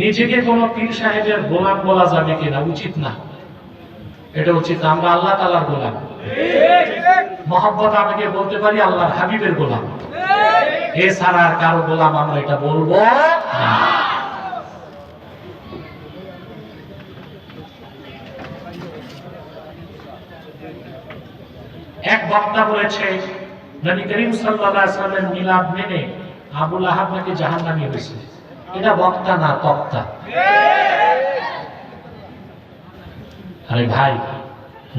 নিজেকে কোন পীর সাহেবের গোলাম বলা যাবে কিনা? উচিত না, এটা উচিত না। আমরা আল্লাহ তাআলার গোলাম। মহব্বত আমাকে বলতে পারি আল্লাহর হাবিবের গোলাম, এছাড়া আর কারো গোলাম আমরা এটা বলবো না। এক বক্তা বলেছে নবী করিম সাল্লাল্লাহু আলাইহি ওয়াসাল্লামের মিলাদ মেনে আবু লাহাব নাকি জাহান্নামী হয়েছে। এটা বক্তা না, তক্তা। আরে ভাই,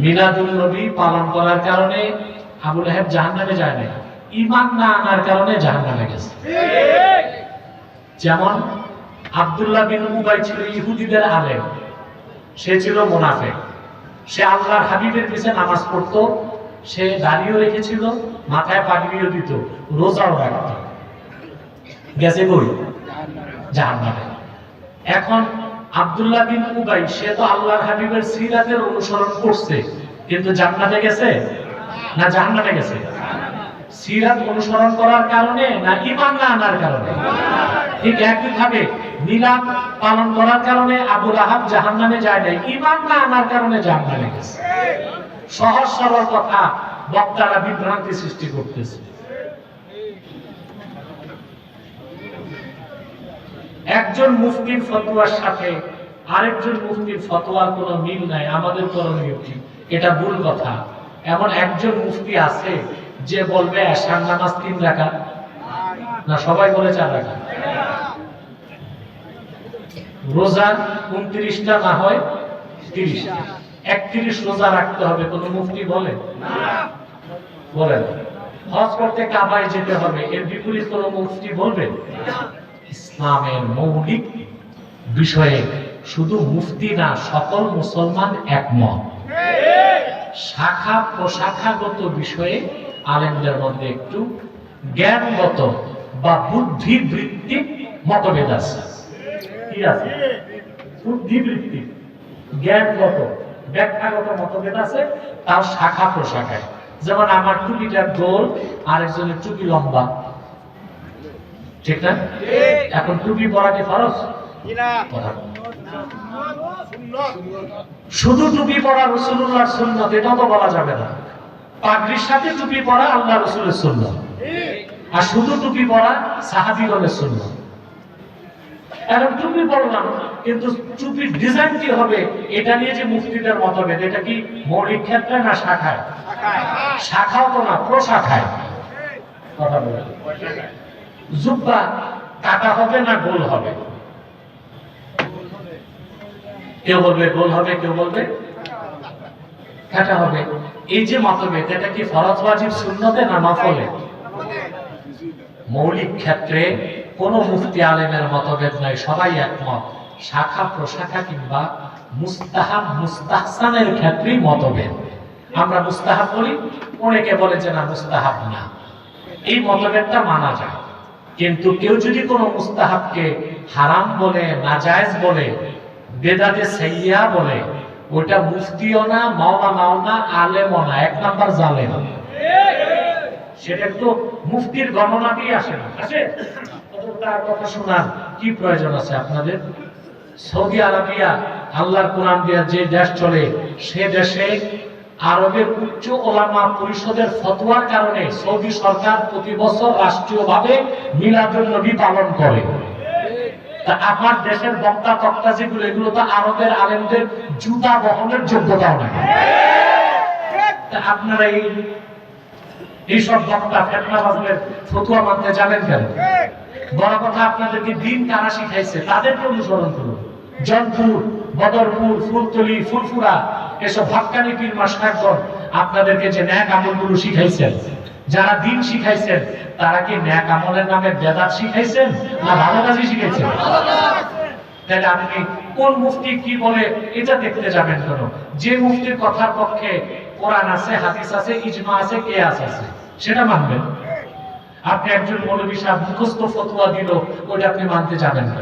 মিলাদুন নবী পালন করার কারণে আবু লাহাব জাহান্নামে যায় না, ঈমান না আনার কারণে জাহান্নামে গেছে। যেমন আব্দুল্লাহ বিন উবাই ছিল ইহুদিদের আলেম, সে ছিল মুনাফিক। সে আল্লাহর হাবিবের পিছে নামাজ পড়তো, সে দাড়িও রেখেছিল, মাথায় পাগড়িও দিত, রোজাও রাখত। গেছে কই? জাহান্নামে। এখন আব্দুল্লাহ বিন উবাই, সে তো আল্লাহর হাবিবের সিরাতের অনুসরণ করছে, কিন্তু জান্নাতে গেছে না জাহান্নামে গেছে? সিরাত অনুসরণ করার কারণে না ঈমান না আনার কারণে? ঠিক একইভাবে মিলাদ পালন করার কারণে আবু লাহাব জাহান্নামে যায় নাই, ঈমান না আনার কারণে জাহান্নামে গেছে। সহজ সরল কথা, বক্তারা বিভ্রান্তি সৃষ্টি করতেছে। একজন মুফতির ফতোয়ার সাথে আরেকজন মুফতির ফতোয়ার কোনো মিল নাই, আমাদের করণীয় কি? এটা ভুল কথা। এমন একজন মুফতি আছে যে বলবে এশার নামাজ 3 রাকাত, না সবাই বলে 4 রাকাত। রোজা 29টা না হয় 30টা, 31 রোজা রাখতে হবে, কোন মুফতি বলে? বলেন। হজ করতে কাবায় যেতে হবে, এর বিপরীত কোন মুফতি বলবে? ইসলামের মৌলিক বিষয়ে শুধু মুফতি না, সকল মুসলমান একমত। শাখা প্রশাখাগত বিষয়ে আলেমদের মধ্যে একটু জ্ঞানগত বা বুদ্ধিবৃত্তিক মতভেদ আছে। কি আছে? বুদ্ধিবৃত্তিক, জ্ঞানগত, ব্যাখ্যাগত মতভেদ আছে, তার শাখা প্রশাখায়। যেমন আমার টুপিটা গোল, আরেকজনের টুপি লম্বা, ঠিক না? এখন টুপি পরা কি ফরজ? শুধু টুপি পরা রাসূলুল্লাহর সুন্নাত, এটা তো বলা যাবে না। পাগড়ির সাথে টুপি পরা আল্লাহ রাসূলের সুন্নাত, আর শুধু টুপি পরা সাহাবীগণের সুন্নাত। এখন টুপি পরলাম, কিন্তু টুপির ডিজাইন কি হবে এটা নিয়ে যে মুফতিদের মতভেদ, এটা কি মৌলিক ক্ষেত্রে না শাখায়? শাখাও তো না, প্রশাখায়। কথা বলে জুব্বা কাটা হবে না গোল হবে? কেউ বলবে গোল হবে, কেউ বলবে কাটা হবে। এই যে মতভেদ, এটা কি ফরজ ওয়াজিব সুন্নতে না নফলে? মৌলিক ক্ষেত্রে কোন মুফতি আলেমের মতভেদ নাই, সবাই একমত। শাখা প্রশাখা কিংবা মুস্তাহাব মুস্তাহসানের ক্ষেত্রে মতভেদ। আমরা মুস্তাহাব বলি, অনেকে বলে যে না মুস্তাহাব না, এই মতভেদটা মানা যায়। কিন্তু কেউ যদি কোনো মুস্তাহাবকে হারাম বলে, নাজায়েজ বলে, বেদাতে সাইয়্যা বলে, ওটা মুফতিও না, মাওলানাও না, আলেমও না, 1 নাম্বার জালেম। সেটা তো মুফতির গণনা দিয়ে আসে না, আসে? তার কথা শোনার কি প্রয়োজন আছে আপনাদের? সৌদি আরবিয়া, আল্লাহর কোরআন দিয়ে যে দেশ চলে, সে দেশে আরবের উচ্চ ওলামা পরিষদের ফতোয়ার কারণে সৌদি সরকার প্রতি বছর রাষ্ট্রীয়ভাবে মিলাদুন নবী পালন করে। তা আমার দেশের বক্তা তক্তা যেগুলো, এগুলো তো আরবের আলেমদের জুতা বহনের যোগ্যতাও নাই। তা আপনারা এইসব বক্তা ফেতনাবাজদের ফতোয়া মানতে যাবেন কেন? বড় কথা, আপনাদেরকে দিন কারা শিখাইছে তাদেরকে অনুসরণ করুন। জয়পুর, বদরপুর, ফুলতলি, ফুলফুরা, এসব হক্কানি পীর মাশায়েখগণ আপনাদেরকে যে ন্যাক আমলগুলো শিখাইছেন, যারা দিন শিখাইছেন, তারা কি ন্যাক আমলের নামে বেদাত শিখাইছেন না ভালো কাজই শিখাইছেন? তাহলে আপনি কোন মুফতি কি বলে এটা দেখতে যাবেন কেন? যে মুফতির কথার পক্ষে কোরআন আছে, হাদিস আছে, ইজমা আছে, কিয়াস আছে, সেটা মানবেন। আপনি একজন মৌলভী সাহেব মুখস্থ ফতোয়া দিল, ওটা আপনি মানতে যাবেন না।